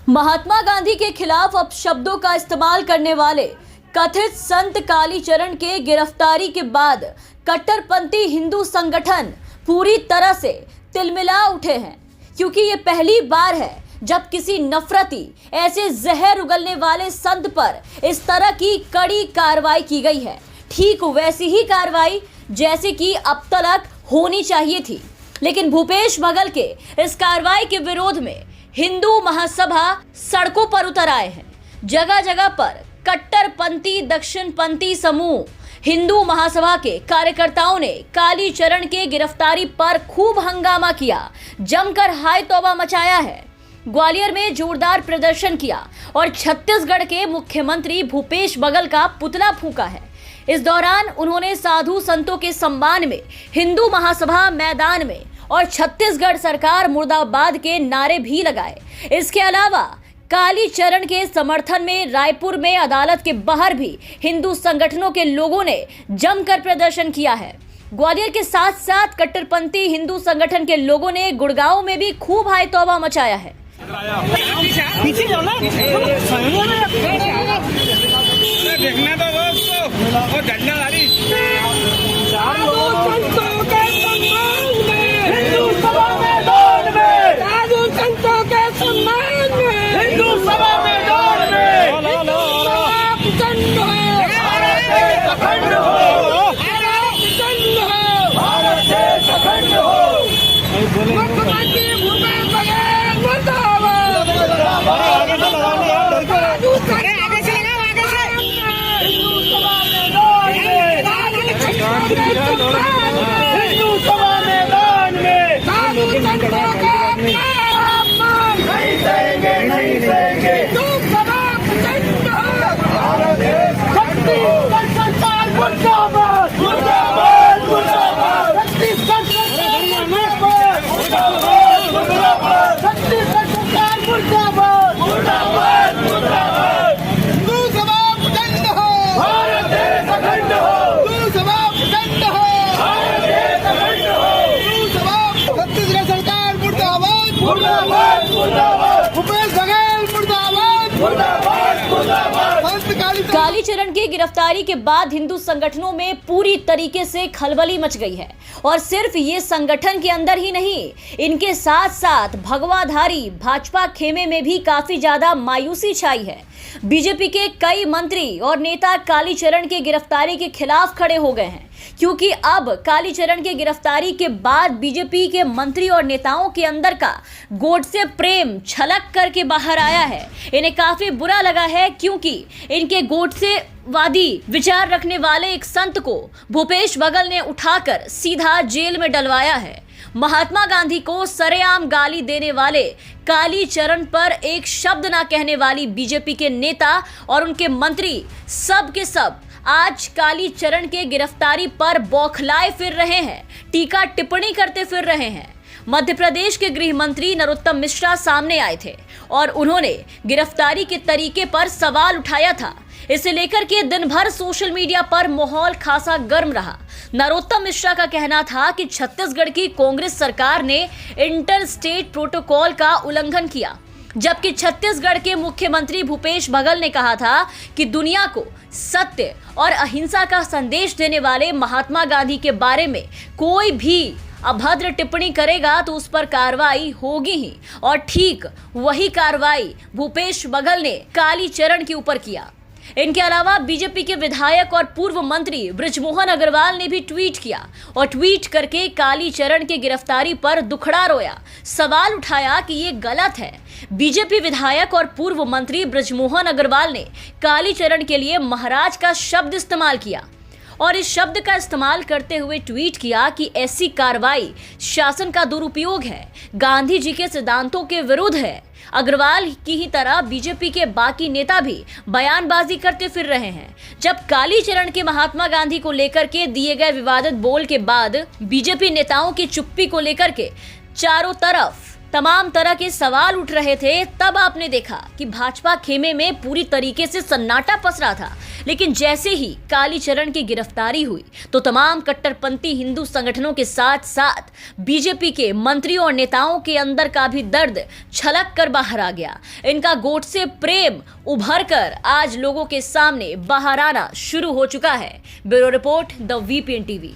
महात्मा गांधी के खिलाफ अपशब्दों का इस्तेमाल करने वाले कथित संत कालीचरण के गिरफ्तारी के बाद कट्टरपंथी हिंदू संगठन पूरी तरह से तिलमिला उठे हैं, क्योंकि ये पहली बार है जब किसी नफरती ऐसे जहर उगलने वाले संत पर इस तरह की कड़ी कार्रवाई की गई है। ठीक वैसी ही कार्रवाई जैसे कि अब तक होनी चाहिए थी, लेकिन भूपेश बघेल के इस कार्रवाई के विरोध में हिंदू महासभा सड़कों पर उतर आए हैं। जगह जगह पर कट्टरपंथी दक्षिणपंथी समूह हिंदू महासभा के कार्यकर्ताओं ने कालीचरण के गिरफ्तारी पर खूब हंगामा किया, जमकर हाय तौबा मचाया है। ग्वालियर में जोरदार प्रदर्शन किया और छत्तीसगढ़ के मुख्यमंत्री भूपेश बघेल का पुतला फूंका है। इस दौरान उन्होंने साधु संतों के सम्मान में हिंदू महासभा मैदान में और छत्तीसगढ़ सरकार मुर्दाबाद के नारे भी लगाए। इसके अलावा कालीचरण के समर्थन में रायपुर में अदालत के बाहर भी हिंदू संगठनों के लोगों ने जमकर प्रदर्शन किया है। ग्वालियर के साथ साथ कट्टरपंथी हिंदू संगठन के लोगों ने गुड़गांव में भी खूब हाय तौबा मचाया है। पीछे जाओ ना, देखना तो वो झंडा लारी हिंदू सभा मैदान में, साधु संतों के सम्मान में, हिंदू सभा मैदान में, अखंड हो, भारत देश अखंड हो, भारत देश अखंड हो। मुख्यमंत्री भूपेश बघेल मुर्दाबाद, आगे से लगाओ यार, आगे से हिंदू सभा मैदान में, हिंदू सभा मैदान में, साधु संतों के सम्मान नहीं देंगे, नहीं देंगे। हिंदू सभा अखंड हो, भारत देश अखंड हो। सरकार मुर्दाबाद, मुर्दाबाद, मुर्दाबाद। छत्तीसगढ़ सरकार मुर्दाबाद, मुर्दाबाद। छत्तीसगढ़ सरकार मुर्दाबाद, मुर्दाबाद, मुर्दाबाद। हिंदू सभा अखंड हो, भारत देश अखंड हो। हिंदू सभा अखंड हो, भारत देश अखंड हो। हिंदू सभा छत्तीसगढ़ सरकार मुर्दाबाद, मुर्दाबाद, मुर्दाबाद। भूपेश बघेल मुर्दाबाद, मुर्दाबाद, मुर्दाबाद। कालीचरण की गिरफ्तारी के बाद हिंदू संगठनों में पूरी तरीके से खलबली मच गई है, और सिर्फ ये संगठन के अंदर ही नहीं, इनके साथ साथ भगवाधारी भाजपा खेमे में भी काफी ज्यादा मायूसी छाई है। बीजेपी के कई मंत्री और नेता कालीचरण की गिरफ्तारी के खिलाफ खड़े हो गए हैं, क्योंकि अब कालीचरण की गिरफ्तारी के बाद बीजेपी के मंत्री और नेताओं के अंदर का गोडसे प्रेम छलक करके बाहर आया है। इन्हें काफी बुरा लगा है, क्योंकि इनके गोडसेवादी विचार रखने वाले एक संत को भूपेश बघेल ने उठाकर सीधा जेल में डलवाया है। महात्मा गांधी को सरेआम गाली देने वाले कालीचरण पर एक शब्द ना कहने वाली बीजेपी के नेता और उनके मंत्री सब के सब आज कालीचरण के गिरफ्तारी पर बौखलाए फिर रहे हैं, टीका टिप्पणी करते फिर रहे हैं। मध्य प्रदेश के गृह मंत्री नरोत्तम मिश्रा सामने आए थे और उन्होंने गिरफ्तारी के तरीके पर सवाल उठाया था। इसे लेकर के दिन भर सोशल मीडिया पर माहौल खासा गर्म रहा। नरोत्तम मिश्रा का कहना था कि छत्तीसगढ़ की कांग्रेस सरकार ने इंटर स्टेट प्रोटोकॉल का उल्लंघन किया, जबकि छत्तीसगढ़ के मुख्यमंत्री भूपेश बघेल ने कहा था कि दुनिया को सत्य और अहिंसा का संदेश देने वाले महात्मा गांधी के बारे में कोई भी अभद्र टिप्पणी करेगा तो उस पर कार्रवाई होगी ही। और ठीक वही कार्रवाई भूपेश बघेल ने कालीचरण के ऊपर किया। इनके अलावा बीजेपी के विधायक और पूर्व मंत्री बृजमोहन अग्रवाल ने भी ट्वीट किया और ट्वीट करके कालीचरण की गिरफ्तारी पर दुखड़ा रोया, सवाल उठाया कि ये गलत है। बीजेपी विधायक और पूर्व मंत्री बृजमोहन अग्रवाल ने कालीचरण के लिए महाराज का शब्द इस्तेमाल किया और इस शब्द का इस्तेमाल करते हुए ट्वीट किया कि ऐसी कार्रवाई शासन का दुरुपयोग है, गांधी जी के सिद्धांतों के विरुद्ध है। अग्रवाल की ही तरह बीजेपी के बाकी नेता भी बयानबाजी करते फिर रहे हैं। जब कालीचरण के महात्मा गांधी को लेकर के दिए गए विवादित बोल के बाद बीजेपी नेताओं की चुप्पी को लेकर के चारों तरफ तमाम तरह के सवाल उठ रहे थे, तब आपने देखा कि भाजपा खेमे में पूरी तरीके से सन्नाटा पसरा था। लेकिन जैसे ही कालीचरण की गिरफ्तारी हुई तो तमाम कट्टरपंथी हिंदू संगठनों के साथ साथ बीजेपी के मंत्रियों और नेताओं के अंदर का भी दर्द छलक कर बाहर आ गया। इनका गोडसे प्रेम उभर कर आज लोगों के सामने बाहर आना शुरू हो चुका है। Bureau report, the VPN TV.